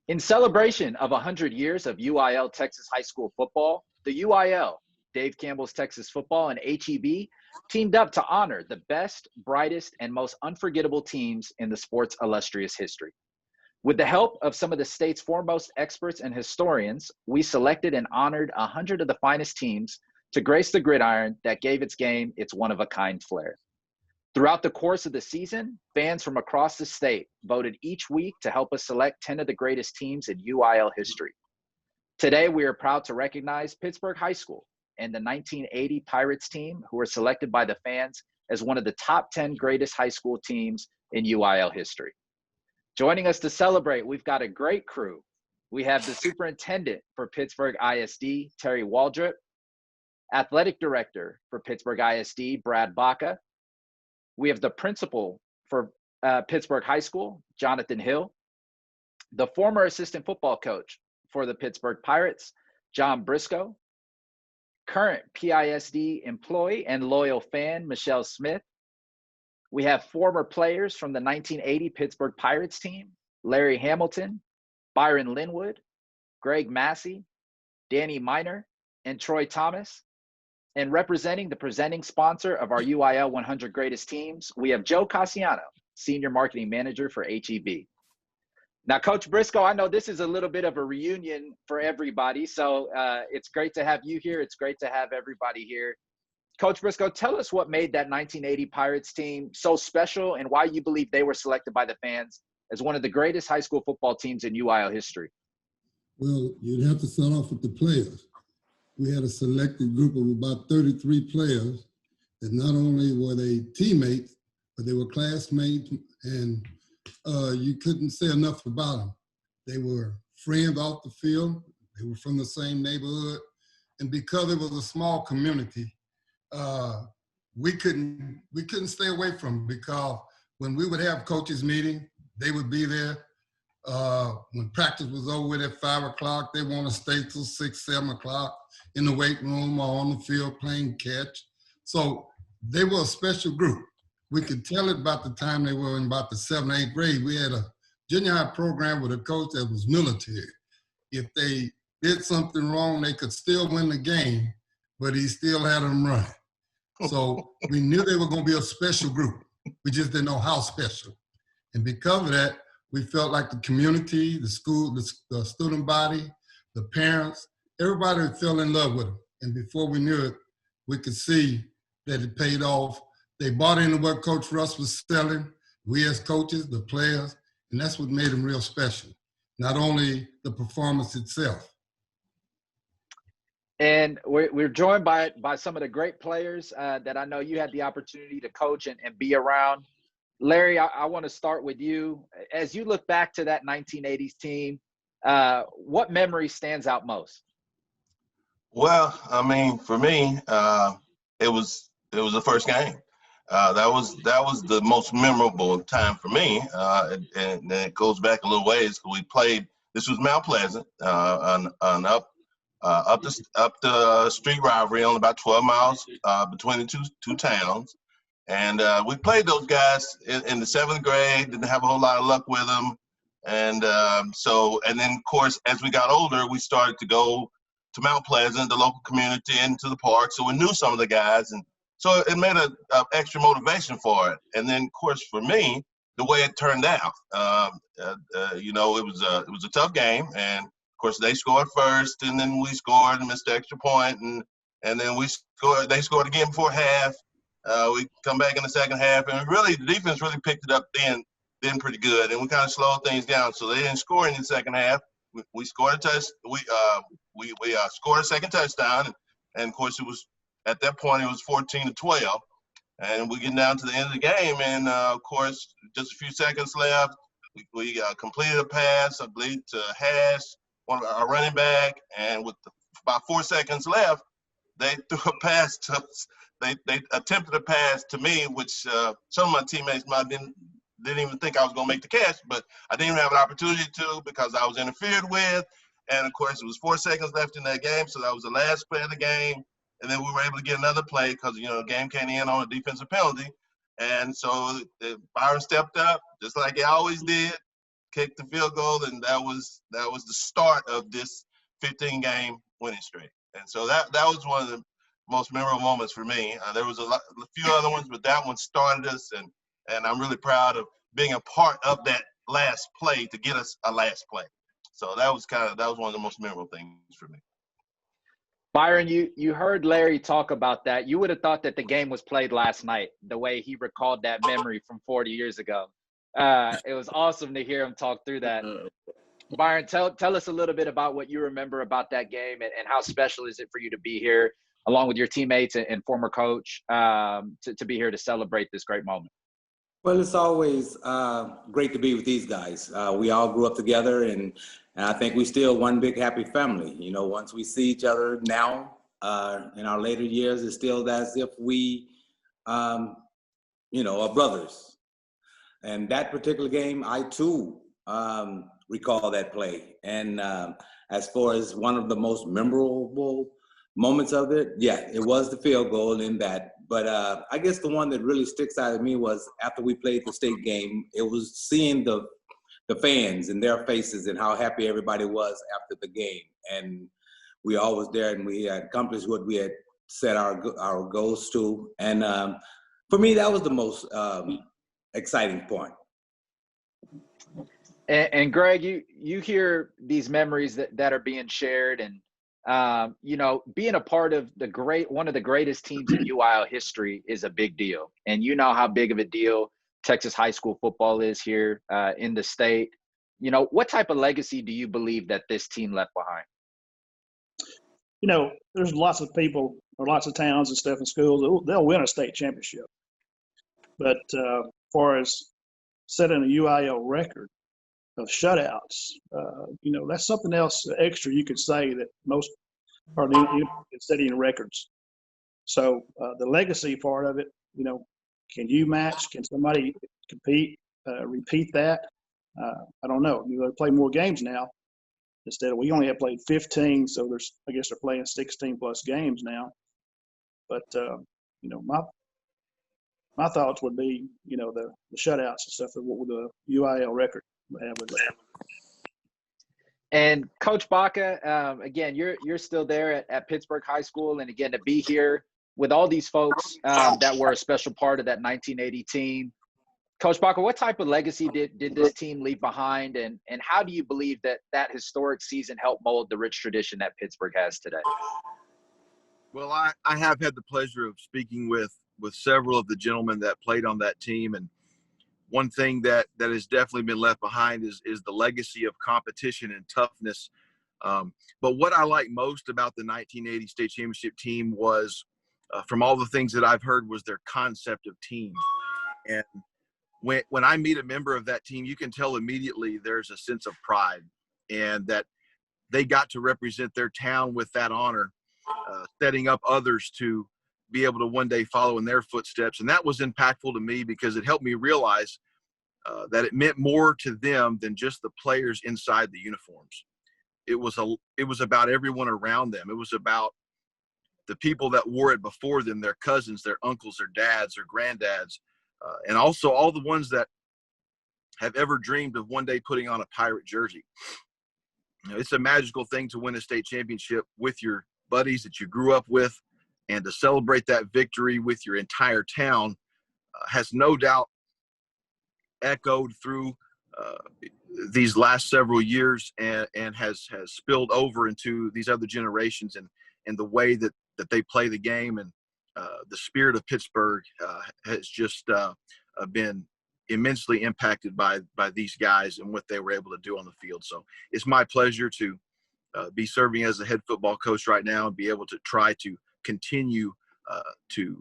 In celebration of 100 years of UIL Texas high school football, the UIL, Dave Campbell's Texas Football, and HEB teamed up to honor the best, brightest, and most unforgettable teams in the sport's illustrious history. With the help of some of the state's foremost experts and historians, we selected and honored 100 of the finest teams to grace the gridiron that gave its game its one-of-a-kind flair. Throughout the course of the season, fans from across the state voted each week to help us select 10 of the greatest teams in UIL history. Today, we are proud to recognize Pittsburg High School and the 1980 Pirates team, who were selected by the fans as one of the top 10 greatest high school teams in UIL history. Joining us to celebrate, we've got a great crew. We have the superintendent for Pittsburg ISD, Terry Waldrop, athletic director for Pittsburg ISD, Brad Baca. We have the principal for Pittsburg High School, Jonathan Hill, the former assistant football coach for the Pittsburgh Pirates, John Briscoe, current PISD employee and loyal fan, Michelle Smith. We have former players from the 1980 Pittsburgh Pirates team, Larry Hamilton, Byron Linwood, Greg Massey, Danny Miner, and Troy Thomas. And representing the presenting sponsor of our UIL 100 Greatest Teams, we have Joe Cassiano, Senior Marketing Manager for HEB. Now, Coach Briscoe, I know this is a little bit of a reunion for everybody, so it's great to have you here. It's great to have everybody here. Coach Briscoe, tell us what made that 1980 Pirates team so special and why you believe they were selected by the fans as one of the greatest high school football teams in UIL history. Well, you'd have to start off with the players. We had a selected group of about 33 players that not only were they teammates, but they were classmates, and you couldn't say enough about them. They were friends off the field. They were from the same neighborhood. And because it was a small community, we couldn't stay away from them, because when we would have coaches meeting, they would be there. When practice was over with at 5 o'clock, they want to stay till 6, 7 o'clock in the weight room or on the field playing catch. So they were a special group. We could tell it about the time they were in about the 7th, 8th grade. We had a junior high program with a coach that was military. If they did something wrong, they could still win the game, but he still had them run. So we knew they were going to be a special group. We just didn't know how special. And because of that, we felt like the community, the school, the student body, the parents, everybody fell in love with them. And before we knew it, we could see that it paid off. They bought into what Coach Russ was selling, we as coaches, the players, and that's what made them real special, not only the performance itself. And we're joined by some of the great players that I know you had the opportunity to coach and be around. Larry, I want to start with you. As you look back to that 1980s team, what memory stands out most? Well, I mean, for me, it was the first game. That was the most memorable time for me, and it goes back a little ways. We played. This was Mount Pleasant, on up the street rivalry, on about 12 miles between the two towns. And we played those guys in the 7th grade, didn't have a whole lot of luck with them. And and then, of course, as we got older, we started to go to Mount Pleasant, the local community, and to the park. So we knew some of the guys. And so it made a extra motivation for it. And then, of course, for me, the way it turned out, it was a tough game. And, of course, they scored first, and then we scored and missed the extra point. And then they scored again before half. We come back in the second half, and really the defense really picked it up then pretty good, and we kind of slowed things down. So they didn't score in the second half. We scored a touch. We scored a second touchdown, and of course at that point it was 14-12, and we get down to the end of the game, and of course just a few seconds left. We completed a pass, I believe, to Hash, one of our running back, and with about 4 seconds left, they threw a pass to us. They attempted a pass to me, which some of my teammates didn't even think I was going to make the catch, but I didn't even have an opportunity to, because I was interfered with. And, of course, it was 4 seconds left in that game, so that was the last play of the game. And then we were able to get another play because, the game came in on a defensive penalty. And so Byron stepped up, just like he always did, kicked the field goal, and that was the start of this 15-game winning streak. And so that was one of the most memorable moments for me. There was a few other ones, but that one started us, and I'm really proud of being a part of that last play to get us a last play. So that was one of the most memorable things for me. Byron, you heard Larry talk about that. You would have thought that the game was played last night, the way he recalled that memory from 40 years ago. It was awesome to hear him talk through that. Byron, tell us a little bit about what you remember about that game, and how special is it for you to be here along with your teammates and former coach to be here to celebrate this great moment? Well, it's always great to be with these guys. We all grew up together, and I think we still one big happy family. You know, once we see each other now in our later years, it's still as if we, are brothers. And that particular game, I too recall that play. And as far as one of the most memorable moments of it, yeah, it was the field goal in that. But I guess the one that really sticks out to me was after we played the state game, it was seeing the fans and their faces and how happy everybody was after the game. And we all was there, and we had accomplished what we had set our goals to. And for me, that was the most exciting point. And Greg, you hear these memories that are being shared, and being a part of one of the greatest teams in UIL history is a big deal. And you know how big of a deal Texas high school football is here in the state. You know, what type of legacy do you believe that this team left behind? You know, there's lots of people or lots of towns and stuff in schools, they'll win a state championship. But as far as setting a UIL record of shutouts, that's something else extra you could say that most are setting records. So the legacy part of it, can you match? Can somebody compete, repeat that? I don't know. They play more games now. Instead of, we only have played 15, so I guess they're playing 16 plus games now. But my thoughts would be, the shutouts and stuff that what would the UIL record have with that. And Coach Baca, again, you're still there at Pittsburg High School, and again to be here with all these folks that were a special part of that 1980 team. Coach Baca, what type of legacy did this team leave behind, and how do you believe that historic season helped mold the rich tradition that Pittsburg has today? Well, I have had the pleasure of speaking with several of the gentlemen that played on that team, and one thing that has definitely been left behind is the legacy of competition and toughness. But what I like most about the 1980 state championship team was, from all the things that I've heard, was their concept of team. And when I meet a member of that team, you can tell immediately there's a sense of pride, and that they got to represent their town with that honor, setting up others to be able to one day follow in their footsteps. And that was impactful to me because it helped me realize that it meant more to them than just the players inside the uniforms. It was about everyone around them. It was about the people that wore it before them, their cousins, their uncles, their dads, their granddads, and also all the ones that have ever dreamed of one day putting on a Pirate jersey. It's a magical thing to win a state championship with your buddies that you grew up with, and to celebrate that victory with your entire town has no doubt echoed through these last several years, and has spilled over into these other generations, and the way that they play the game, and the spirit of Pittsburgh has just been immensely impacted by these guys and what they were able to do on the field. So it's my pleasure to be serving as the head football coach right now, and be able to try to continue to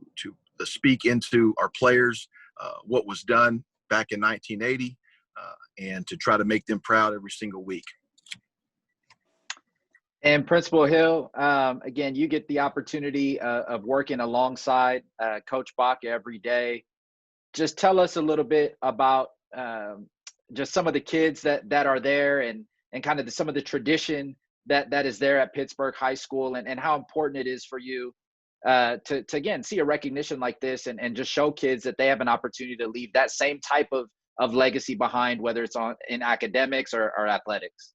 speak into our players what was done back in 1980, and to try to make them proud every single week. And Principal Hill, again, you get the opportunity of working alongside Coach Baca every day. Just tell us a little bit about just some of the kids that are there, and kind of some of the tradition that is there at Pittsburg High School, and how important it is for you to again see a recognition like this, and just show kids that they have an opportunity to leave that same type of of legacy behind, whether it's in academics or athletics?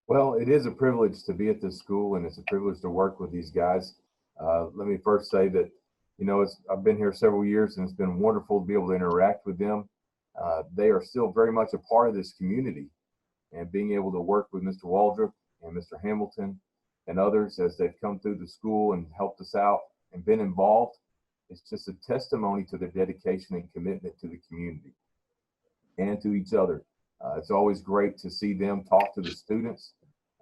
Well, it is a privilege to be at this school, and it's a privilege to work with these guys. Let me first say that, I've been here several years, and it's been wonderful to be able to interact with them. They are still very much a part of this community, and being able to work with Mr. Waldrop and Mr. Hamilton and others as they've come through the school and helped us out and been involved, it's just a testimony to their dedication and commitment to the community and to each other. It's always great to see them talk to the students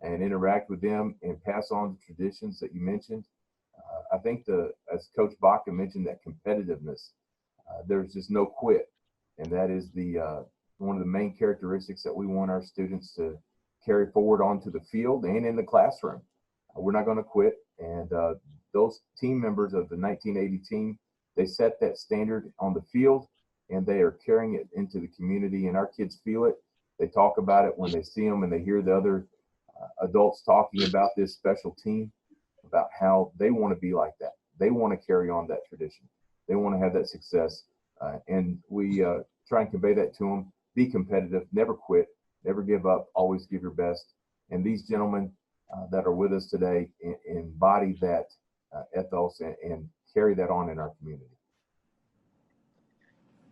and interact with them and pass on the traditions that you mentioned. I think as Coach Baca mentioned, that competitiveness, there's just no quit. And that is one of the main characteristics that we want our students to carry forward onto the field and in the classroom. We're not going to quit. And those team members of the 1980 team, they set that standard on the field, and they are carrying it into the community, and our kids feel it. They talk about it when they see them, and they hear the other adults talking about this special team, about how they want to be like that. They want to carry on that tradition. They want to have that success. And we try and convey that to them. Be competitive, never quit, never give up, always give your best. And these gentlemen that are with us today embody that ethos and carry that on in our community.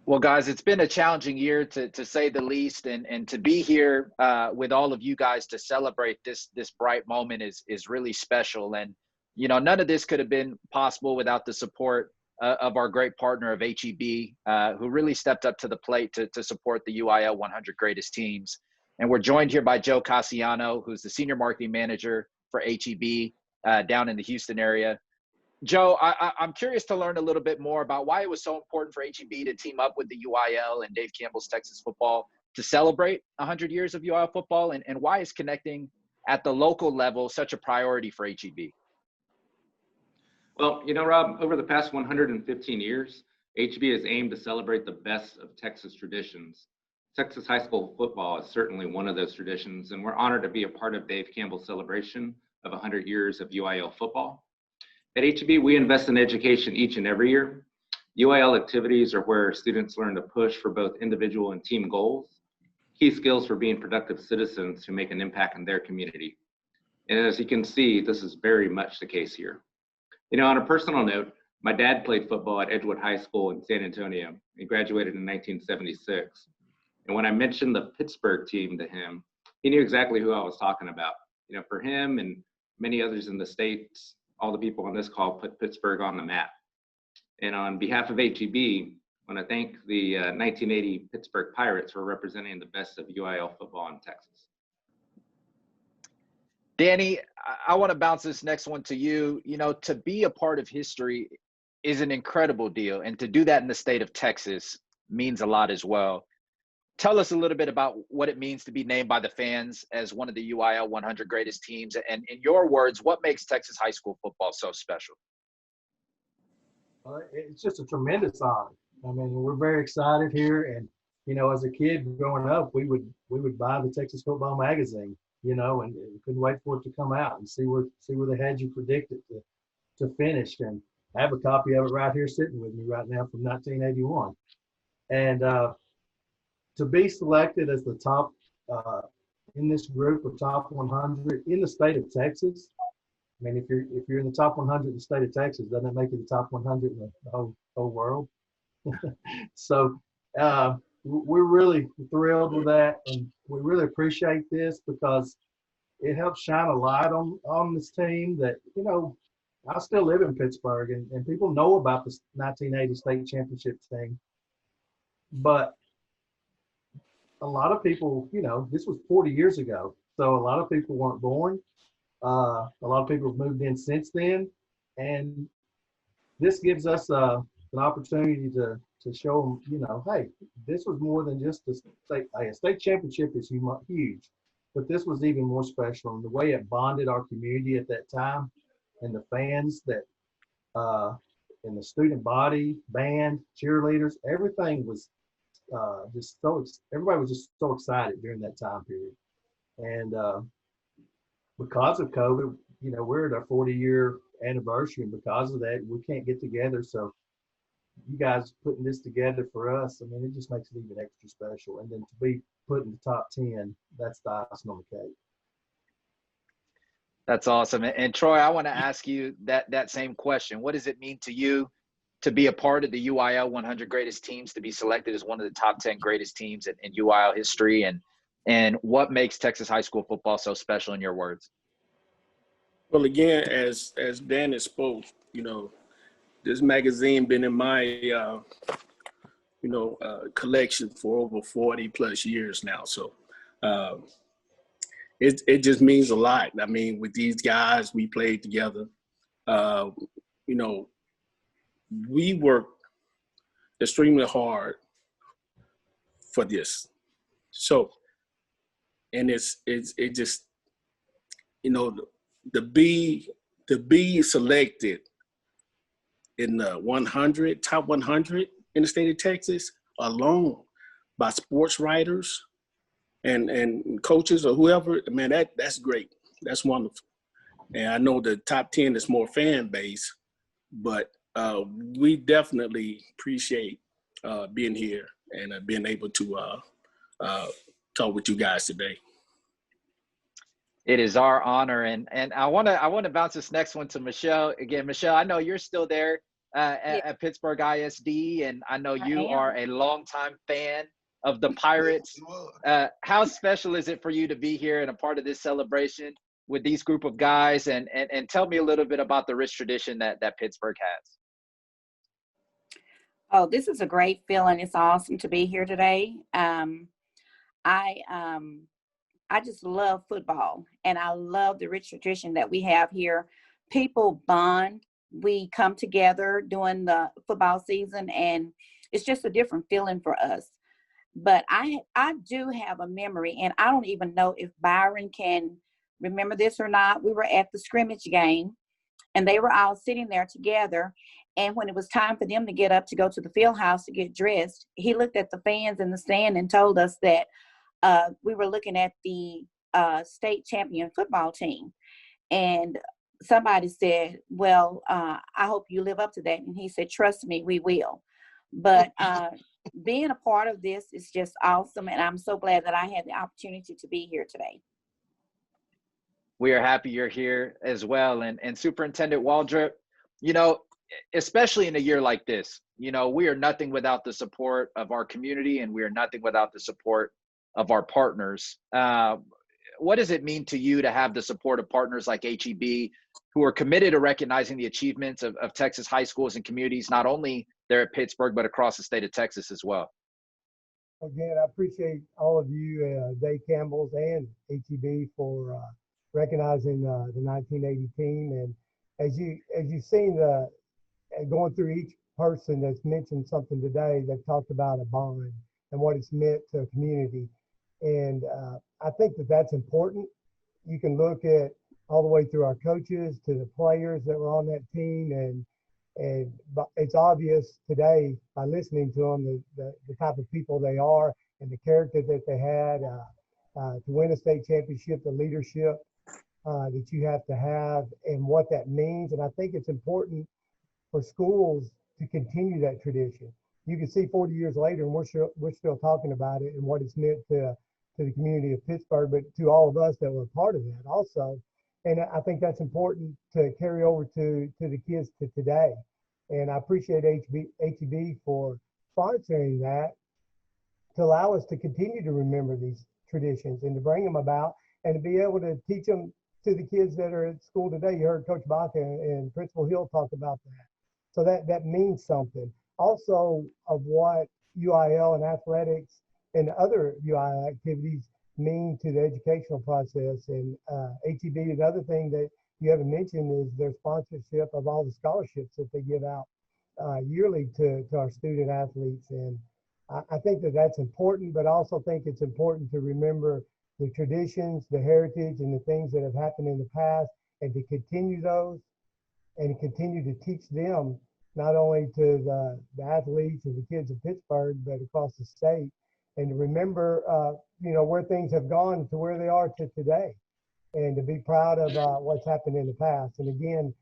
Well, guys, it's been a challenging year to say the least, and to be here with all of you guys to celebrate this bright moment is really special. And none of this could have been possible without the support of our great partner of HEB, who really stepped up to the plate to support the UIL 100 greatest teams. And we're joined here by Joe Cassiano, who's the senior marketing manager for HEB down in the Houston area. Joe, I'm curious to learn a little bit more about why it was so important for HEB to team up with the UIL and Dave Campbell's Texas football to celebrate 100 years of UIL football, and why is connecting at the local level such a priority for HEB? Well, Rob, over the past 115 years, HEB has aimed to celebrate the best of Texas traditions. Texas high school football is certainly one of those traditions, and we're honored to be a part of Dave Campbell's celebration of 100 years of UIL football. At HEB, we invest in education each and every year. UIL activities are where students learn to push for both individual and team goals, key skills for being productive citizens who make an impact in their community. And as you can see, this is very much the case here. On a personal note, my dad played football at Edgewood High School in San Antonio. He graduated in 1976. And when I mentioned the Pittsburgh team to him, he knew exactly who I was talking about. For him and many others in the States, all the people on this call put Pittsburgh on the map. And on behalf of HEB, I want to thank the 1980 Pittsburgh Pirates for representing the best of UIL football in Texas. Danny, I want to bounce this next one to you. To be a part of history is an incredible deal, and to do that in the state of Texas means a lot as well. Tell us a little bit about what it means to be named by the fans as one of the UIL 100 greatest teams. And in your words, what makes Texas high school football so special? It's just a tremendous honor. I mean, we're very excited here. And, as a kid growing up, we would buy the Texas football magazine, and couldn't wait for it to come out and see where they had you predicted to finish. And I have a copy of it right here sitting with me right now from 1981. And, to be selected as the top in this group of top 100 in the state of Texas, I mean, if you're in the top 100 in the state of Texas, doesn't that make you the top 100 in the whole world? So we're really thrilled with that, and we really appreciate this because it helps shine a light on this team that, I still live in Pittsburgh, and people know about the 1980 state championship team, but a lot of people, this was 40 years ago, so a lot of people weren't born. A lot of people have moved in since then, and this gives us an opportunity to show them, hey, this was more than just a state championship is huge, but this was even more special. And the way it bonded our community at that time, and the fans that, and the student body, band, cheerleaders, everything was everybody was just so excited during that time period. And because of COVID, we're at our 40-year anniversary, and because of that, we can't get together. So you guys putting this together for us, I mean, it just makes it even extra special. And then to be put in the top 10, that's the icing on the cake. That's awesome. And Troy, I want to ask you that same question. What does it mean to you to be a part of the UIL 100 greatest teams, to be selected as one of the top 10 greatest teams in UIL history? And what makes Texas high school football so special in your words? Well, again, as Danny spoke, this magazine been in my, collection for over 40 plus years now. So it just means a lot. I mean, with these guys, we played together. We work extremely hard for this. So, and it just, to be selected in the top 100 in the state of Texas alone by sports writers and coaches or whoever, man, that's great. That's wonderful. And I know the top 10 is more fan base, but we definitely appreciate being here and being able to talk with you guys today. It is our honor, and I want to bounce this next one to Michelle. Again, Michelle, I know you're still there at Pittsburg ISD, and I know you are a longtime fan of the Pirates. How special is it for you to be here and a part of this celebration with these group of guys? And tell me a little bit about the rich tradition that Pittsburg has. Oh, this is a great feeling. It's awesome to be here today. I just love football, and I love the rich tradition that we have here. People bond. We come together during the football season, and it's just a different feeling for us. But I do have a memory, and I don't even know if Byron can remember this or not. We were at the scrimmage game, and they were all sitting there together. And when it was time for them to get up to go to the field house to get dressed, he looked at the fans in the stand and told us that we were looking at the state champion football team. And somebody said, well, I hope you live up to that. And he said, trust me, we will. But being a part of this is just awesome. And I'm so glad that I had the opportunity to be here today. We are happy you're here as well. And Superintendent Waldrop, especially in a year like this, we are nothing without the support of our community, and we are nothing without the support of our partners. What does it mean to you to have the support of partners like HEB, who are committed to recognizing the achievements of Texas high schools and communities, not only there at Pittsburgh, but across the state of Texas as well? Again, I appreciate all of you, Dave Campbell's and HEB, for recognizing the 1980 team. And as you've seen, going through each person that's mentioned something today, they've talked about a bond and what it's meant to a community. And I think that that's important. You can look at all the way through our coaches to the players that were on that team. And it's obvious today by listening to them, the type of people they are and the character that they had to win a state championship, the leadership that you have to have and what that means. And I think it's important for schools to continue that tradition. You can see 40 years later, and we're still talking about it and what it's meant to the community of Pittsburgh, but to all of us that were part of that also. And I think that's important to carry over to the kids to today. And I appreciate HEB for sponsoring that to allow us to continue to remember these traditions and to bring them about and to be able to teach them to the kids that are at school today. You heard Coach Baca and Principal Hill talk about that. So that means something. Also of what UIL and athletics and other UIL activities mean to the educational process. And HEB, another thing that you haven't mentioned is their sponsorship of all the scholarships that they give out yearly to our student athletes. And I think that that's important, but I also think it's important to remember the traditions, the heritage, and the things that have happened in the past, and to continue those and continue to teach them, not only to the athletes and the kids of Pittsburgh, but across the state, and to remember, where things have gone to where they are to today, and to be proud of what's happened in the past. And again,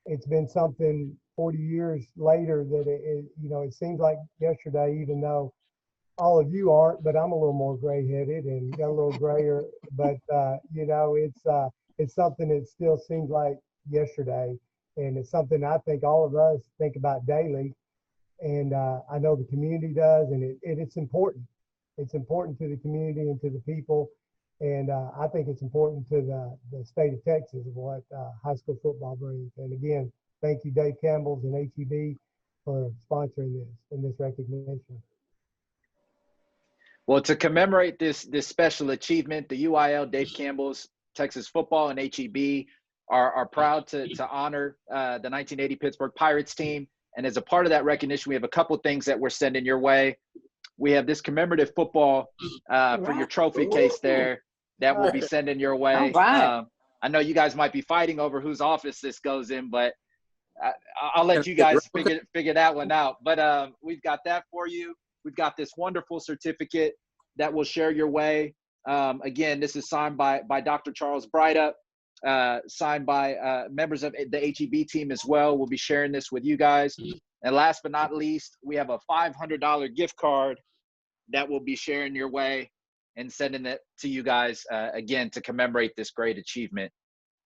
it's been something 40 years later that it seems like yesterday, even though all of you aren't, but I'm a little more gray-headed and got a little grayer. But it's something that still seems like yesterday, and it's something I think all of us think about daily. And I know the community does, and it's important. It's important to the community and to the people, and I think it's important to the state of Texas of what high school football brings. And again, thank you, Dave Campbell's and HEB, for sponsoring this and this recognition. Well, to commemorate this special achievement, the UIL, Dave Campbell's, Texas Football, and HEB are proud to honor the 1980 Pittsburgh Pirates team. And as a part of that recognition, we have a couple things that we're sending your way. We have this commemorative football for your trophy case there that we'll be sending your way. Right. I know you guys might be fighting over whose office this goes in, but I'll let you guys figure that one out. But we've got that for you. We've got this wonderful certificate that we'll share your way. Again, this is signed by Dr. Charles Breithaupt, signed by members of the HEB team as well. We'll be sharing this with you guys. And last but not least, we have a $500 gift card that we'll be sharing your way and sending it to you guys, again, to commemorate this great achievement.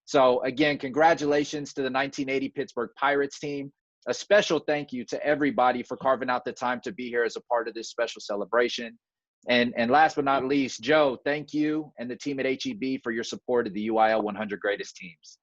So again, congratulations to the 1980 Pittsburgh Pirates team. A special thank you to everybody for carving out the time to be here as a part of this special celebration. And last but not least, Joe, thank you and the team at HEB for your support of the UIL 100 Greatest Teams.